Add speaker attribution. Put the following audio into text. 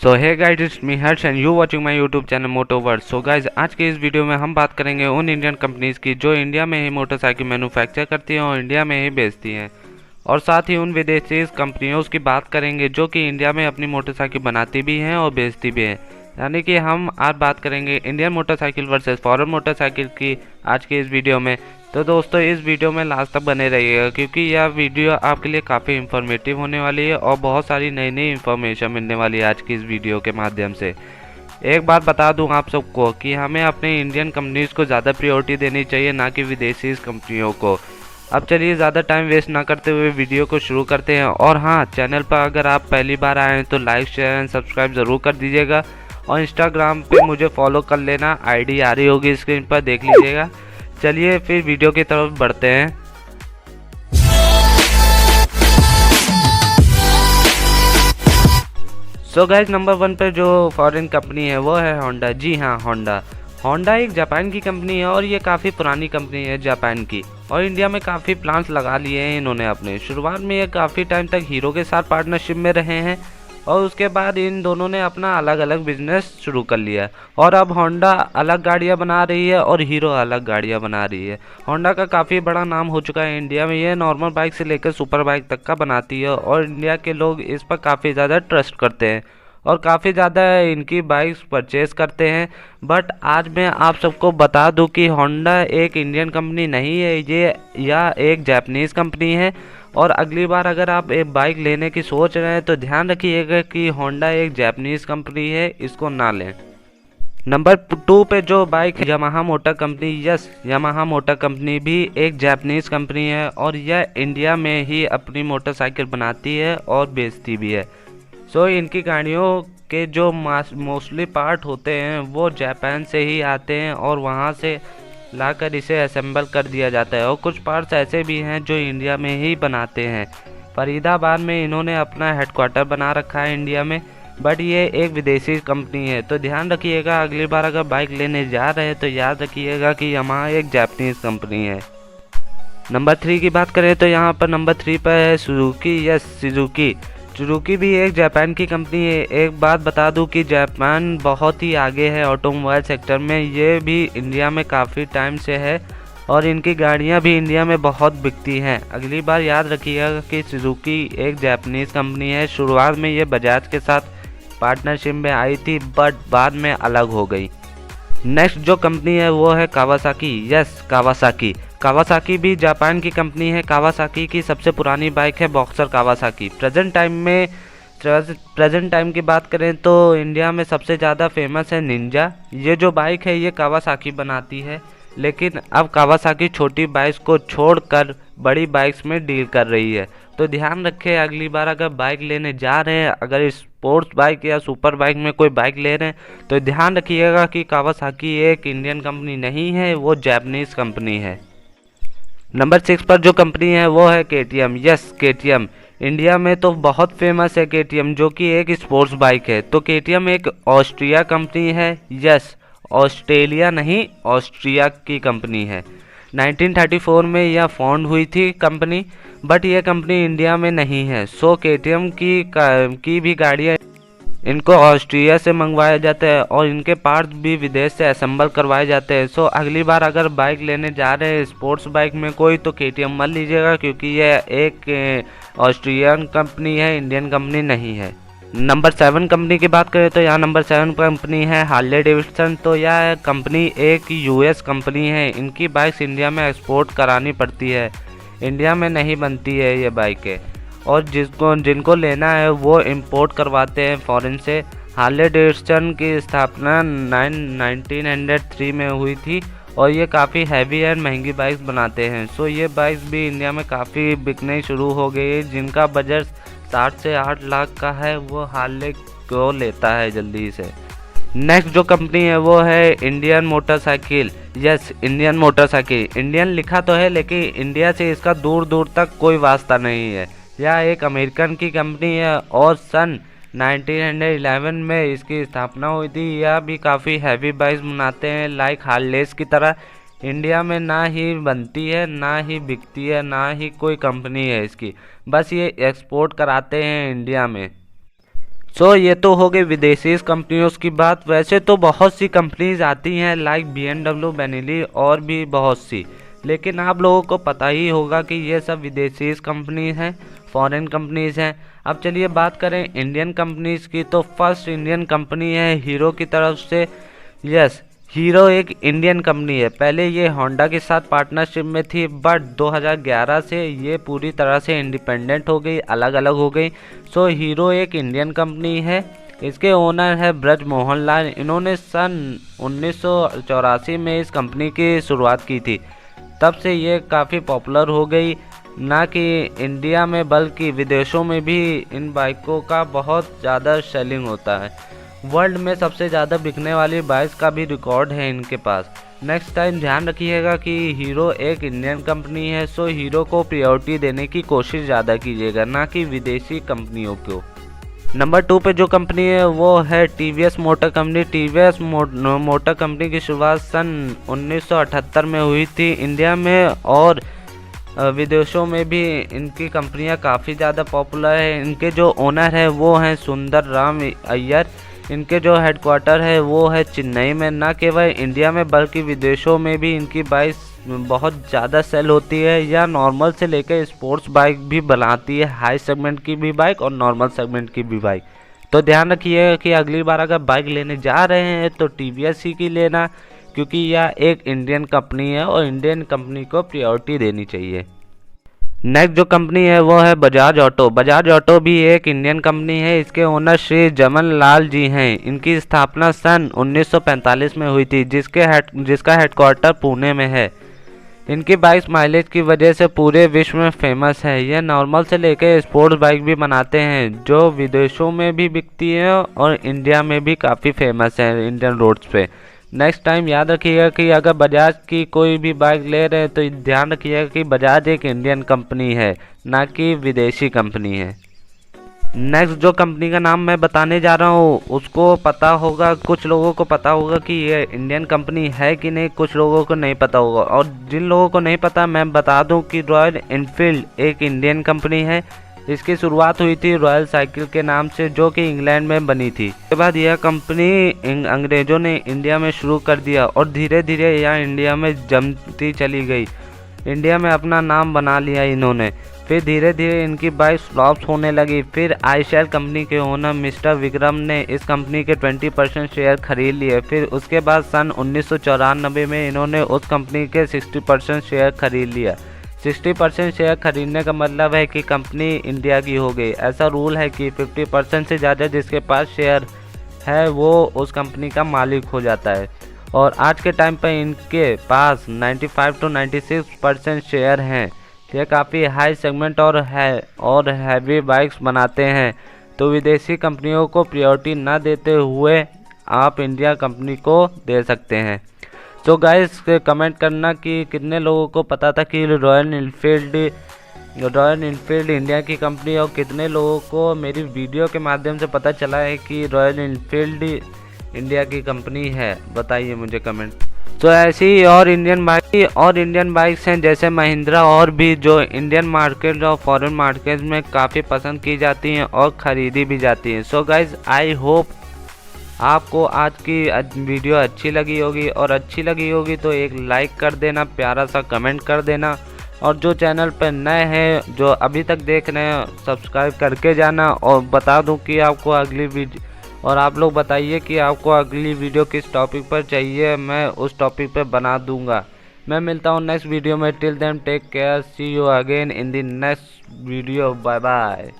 Speaker 1: So hey guys, it's me Harsh and you watching my YouTube channel Moto World. So guys, आज के इस video में हम बात करेंगे उन इंडियन कंपनीज़ की जो इंडिया में ही मोटरसाइकिल मैन्युफैक्चर करती हैं और इंडिया में ही बेचती हैं, और साथ ही उन विदेशी कंपनियों की बात करेंगे जो कि इंडिया में अपनी मोटरसाइकिल बनाती भी हैं और बेचती भी हैं। यानी कि हम आज बात करेंगे Indian motorcycle versus foreign motorcycle की आज के इस वीडियो में। तो दोस्तों, इस वीडियो में लास्ट तक बने रहिएगा क्योंकि यह वीडियो आपके लिए काफ़ी इन्फॉर्मेटिव होने वाली है और बहुत सारी नई नई इन्फॉर्मेशन मिलने वाली है आज की इस वीडियो के माध्यम से। एक बात बता दूं आप सबको कि हमें अपने इंडियन कंपनीज़ को ज़्यादा प्रायोरिटी देनी चाहिए, ना कि विदेशी कंपनियों को। अब चलिए ज़्यादा टाइम वेस्ट ना करते हुए वीडियो को शुरू करते हैं। और हाँ, चैनल पर अगर आप पहली बार आए हैं तो लाइक शेयर एंड सब्सक्राइब ज़रूर कर दीजिएगा, और इंस्टाग्राम पे मुझे फॉलो कर लेना, आईडी आ रही होगी स्क्रीन पर, देख लीजिएगा। चलिए फिर वीडियो की तरफ बढ़ते हैं। सो गाइस, नंबर 1 पे जो फॉरेन कंपनी है वो है होंडा। जी हाँ, होंडा एक जापान की कंपनी है और ये काफ़ी पुरानी कंपनी है जापान की, और इंडिया में काफ़ी प्लांट्स लगा लिए हैं इन्होंने अपने। शुरुआत में ये काफ़ी टाइम तक हीरो के साथ पार्टनरशिप में रहे हैं और उसके बाद इन दोनों ने अपना अलग अलग बिजनेस शुरू कर लिया, और अब होंडा अलग गाड़ियां बना रही है और हीरो अलग गाड़ियां बना रही है। होंडा का काफ़ी बड़ा नाम हो चुका है इंडिया में। ये नॉर्मल बाइक से लेकर सुपर बाइक तक का बनाती है और इंडिया के लोग इस पर काफ़ी ज़्यादा ट्रस्ट करते हैं और काफ़ी ज़्यादा इनकी बाइक्स परचेज़ करते हैं। बट आज मैं आप सबको बता दूं कि होंडा एक इंडियन कंपनी नहीं है, ये या एक जापानीज़ कंपनी है। और अगली बार अगर आप एक बाइक लेने की सोच रहे हैं तो ध्यान रखिएगा कि होंडा एक जापानीज़ कंपनी है, इसको ना लें। नंबर 2 पे जो बाइक है Yamaha motor company. Yes, Yamaha motor company भी एक जापानीज़ कंपनी है और यह इंडिया में ही अपनी मोटरसाइकिल बनाती है और बेचती भी है। सो इनकी गाड़ियों के जो मोस्टली पार्ट होते हैं वो जापान से ही आते हैं और वहाँ से लाकर इसे असेंबल कर दिया जाता है, और कुछ पार्ट्स ऐसे भी हैं जो इंडिया में ही बनाते हैं। फरीदाबाद में इन्होंने अपना हेडक्वार्टर बना रखा है इंडिया में, बट ये एक विदेशी कंपनी है। तो ध्यान रखिएगा, अगली बार अगर बाइक लेने जा रहे हैं तो याद रखिएगा कि यामाहा एक जापानीज़ कंपनी है। नंबर 3 की बात करें तो यहाँ पर नंबर 3 पर है सुजुकी। यस, सुजुकी भी एक जापान की कंपनी है। एक बात बता दूं कि जापान बहुत ही आगे है ऑटोमोबाइल सेक्टर में, ये भी इंडिया में काफ़ी टाइम से है और इनकी गाड़ियां भी इंडिया में बहुत बिकती हैं। अगली बार याद रखिएगा कि सुजुकी एक जापानीज़ कंपनी है। शुरुआत में ये बजाज के साथ पार्टनरशिप में आई थी बट बाद में अलग हो गई। नेक्स्ट जो कंपनी है वो है कावासाकी। यस, कावासाकी भी जापान की कंपनी है। कावासाकी की सबसे पुरानी बाइक है बॉक्सर कावासाकी। प्रेजेंट टाइम की बात करें तो इंडिया में सबसे ज़्यादा फेमस है निंजा। ये जो बाइक है ये कावासाकी बनाती है, लेकिन अब कावासाकी छोटी बाइक्स को छोड़कर बड़ी बाइक्स में डील कर रही है। तो ध्यान रखें, अगली बार अगर बाइक लेने जा रहे हैं, अगर स्पोर्ट्स बाइक या सुपर बाइक में कोई बाइक ले रहे हैं तो ध्यान रखिएगा कि कावासाकी एक इंडियन कंपनी नहीं है, वो जापानीज़ कंपनी है। नंबर 6 पर जो कंपनी है वो है केटीएम। यस, केटीएम इंडिया में तो बहुत फेमस है केटीएम, जो कि एक स्पोर्ट्स बाइक है। तो केटीएम एक ऑस्ट्रिया कंपनी है। यस, ऑस्ट्रेलिया नहीं, ऑस्ट्रिया की कंपनी है। 1934 में यह फाउंड हुई थी कंपनी, बट ये कंपनी इंडिया में नहीं है। सो केटीएम की भी गाड़ियाँ इनको ऑस्ट्रिया से मंगवाया जाता है और इनके पार्ट्स भी विदेश से असेंबल करवाए जाते हैं। सो अगली बार अगर बाइक लेने जा रहे हैं स्पोर्ट्स बाइक में कोई, तो केटीएम मत लीजिएगा क्योंकि यह एक ऑस्ट्रियन कंपनी है, इंडियन कंपनी नहीं है। नंबर 7 कंपनी की बात करें तो यहाँ नंबर 7 कंपनी है हार्ले डेविडसन। तो यह कंपनी एक यूएस कंपनी है। इनकी बाइक्स इंडिया में एक्सपोर्ट करानी पड़ती है, इंडिया में नहीं बनती है ये बाइकें, और जिनको लेना है वो इंपोर्ट करवाते हैं फॉरेन से। हार्ले डेविडसन की स्थापना 1903 में हुई थी और ये काफ़ी हैवी एंड महंगी बाइक्स बनाते हैं। सो ये बाइक्स भी इंडिया में काफ़ी बिकने शुरू हो गई है। जिनका बजट 7 से 8 लाख का है वो हार्ले को लेता है जल्दी से। नेक्स्ट जो कंपनी है वो है Indian motorcycle. Yes, Indian motorcycle. Indian लिखा तो है लेकिन इंडिया से इसका दूर दूर तक कोई वास्ता नहीं है। यह एक अमेरिकन की कंपनी है और सन 1911 में इसकी स्थापना हुई थी। यह भी काफ़ी हैवी बाइक्स बनाते हैं लाइक हार्लेस की तरह। इंडिया में ना ही बनती है, ना ही बिकती है, ना ही कोई कंपनी है इसकी, बस ये एक्सपोर्ट कराते हैं इंडिया में। सो ये तो हो गई विदेशी कंपनियों की बात। वैसे तो बहुत सी कंपनीज आती हैं लाइक BMW, बेनेली और भी बहुत सी, लेकिन आप लोगों को पता ही होगा कि ये सब विदेशी कंपनीज हैं, फॉरेन कंपनीज हैं। अब चलिए बात करें इंडियन कंपनीज की, तो फर्स्ट इंडियन कंपनी है हीरो की तरफ से। यस, हीरो एक इंडियन कंपनी है। पहले ये होंडा के साथ पार्टनरशिप में थी, बट 2011 से ये पूरी तरह से इंडिपेंडेंट हो गई, अलग अलग हो गई। सो हीरो एक इंडियन कंपनी है। इसके ओनर है ब्रज मोहन लाल। इन्होंने सन 1984 में इस कंपनी की शुरुआत की थी। तब से ये काफ़ी पॉपुलर हो गई, ना कि इंडिया में बल्कि विदेशों में भी इन बाइकों का बहुत ज़्यादा सेलिंग होता है। वर्ल्ड में सबसे ज़्यादा बिकने वाली बाइक्स का भी रिकॉर्ड है इनके पास। नेक्स्ट टाइम ध्यान रखिएगा कि हीरो एक इंडियन कंपनी है, सो हीरो को प्रायोरिटी देने की कोशिश ज़्यादा कीजिएगा, ना कि विदेशी कंपनियों को। नंबर 2 पे जो कंपनी है वो है TVS motor company. TVS motor company की शुरुआत सन 1978 में हुई थी। इंडिया में और विदेशों में भी इनकी कंपनियां काफ़ी ज़्यादा पॉपुलर है। इनके जो ओनर है वो हैं सुंदर राम अय्यर। इनके जो हेडक्वार्टर है वो है चेन्नई में। ना केवल इंडिया में बल्कि विदेशों में भी इनकी बाइक्स बहुत ज़्यादा सेल होती है, या नॉर्मल से लेकर स्पोर्ट्स बाइक भी बनाती है, हाई सेगमेंट की भी बाइक और नॉर्मल सेगमेंट की भी बाइक। तो ध्यान रखिएगा कि अगली बार अगर बाइक लेने जा रहे हैं तो TVS ही की लेना, क्योंकि यह एक इंडियन कंपनी है और इंडियन कंपनी को प्रायोरिटी देनी चाहिए। नेक्स्ट जो कंपनी है वो है बजाज ऑटो। बजाज ऑटो भी एक इंडियन कंपनी है। इसके ओनर श्री जमन लाल जी हैं। इनकी स्थापना सन 1945 में हुई थी, जिसका हेडक्वार्टर पुणे में है। इनकी बाइक्स माइलेज की वजह से पूरे विश्व में फेमस है। यह नॉर्मल से लेकर स्पोर्ट्स बाइक भी बनाते हैं, जो विदेशों में भी बिकती है और इंडिया में भी काफ़ी फेमस है इंडियन रोड्स पे। नेक्स्ट टाइम याद रखिएगा कि अगर बजाज की कोई भी बाइक ले रहे हैं तो ध्यान रखिएगा कि बजाज एक इंडियन कंपनी है, ना कि विदेशी कंपनी है। नेक्स्ट जो कंपनी का नाम मैं बताने जा रहा हूँ उसको पता होगा, कुछ लोगों को पता होगा कि ये इंडियन कंपनी है कि नहीं, कुछ लोगों को नहीं पता होगा। और जिन लोगों को नहीं पता मैं बता दूं कि रॉयल एनफील्ड एक इंडियन कंपनी है। इसकी शुरुआत हुई थी रॉयल साइकिल के नाम से, जो कि इंग्लैंड में बनी थी। उसके बाद यह कंपनी अंग्रेजों ने इंडिया में शुरू कर दिया और धीरे धीरे यह इंडिया में जमती चली गई। इंडिया में अपना नाम बना लिया इन्होंने। फिर धीरे धीरे इनकी बाइक फ्लॉप्स होने लगी। फिर आईशेल कंपनी के ओनर मिस्टर विक्रम ने इस कंपनी के 20% शेयर खरीद लिए। फिर उसके बाद सन 1994 में इन्होंने उस कंपनी के 60% शेयर खरीद लिया। 60% शेयर खरीदने का मतलब है कि कंपनी इंडिया की हो गई। ऐसा रूल है कि 50% से ज़्यादा जिसके पास शेयर है वो उस कंपनी का मालिक हो जाता है। और आज के टाइम पर इनके पास 95 to 96% शेयर हैं। ये काफ़ी हाई सेगमेंट और हैवी बाइक्स बनाते हैं। तो विदेशी कंपनियों को प्रायोरिटी ना देते हुए आप इंडिया कंपनी को दे सकते हैं। तो गाइस कमेंट करना कि कितने लोगों को पता था कि रॉयल इनफील्ड इंडिया की कंपनी, और कितने लोगों को मेरी वीडियो के माध्यम से पता चला है कि रॉयल इनफील्ड इंडिया की कंपनी है। बताइए मुझे कमेंट। तो ऐसी ही और इंडियन बाइक्स हैं जैसे महिंद्रा, और भी जो इंडियन मार्केट और फॉरेन मार्केट में काफ़ी पसंद की जाती हैं और ख़रीदी भी जाती हैं। सो गाइज आई होप आपको आज की वीडियो अच्छी लगी होगी, और अच्छी लगी होगी तो एक लाइक कर देना, प्यारा सा कमेंट कर देना, और जो चैनल पर नए हैं जो अभी तक देख रहे हैं सब्सक्राइब करके जाना। और बता दूं कि आपको अगली वीडियो, और आप लोग बताइए कि आपको अगली वीडियो किस टॉपिक पर चाहिए, मैं उस टॉपिक पर बना दूंगा। मैं मिलता हूँ नेक्स्ट वीडियो में। Till then take care, see you again in the next video, bye bye.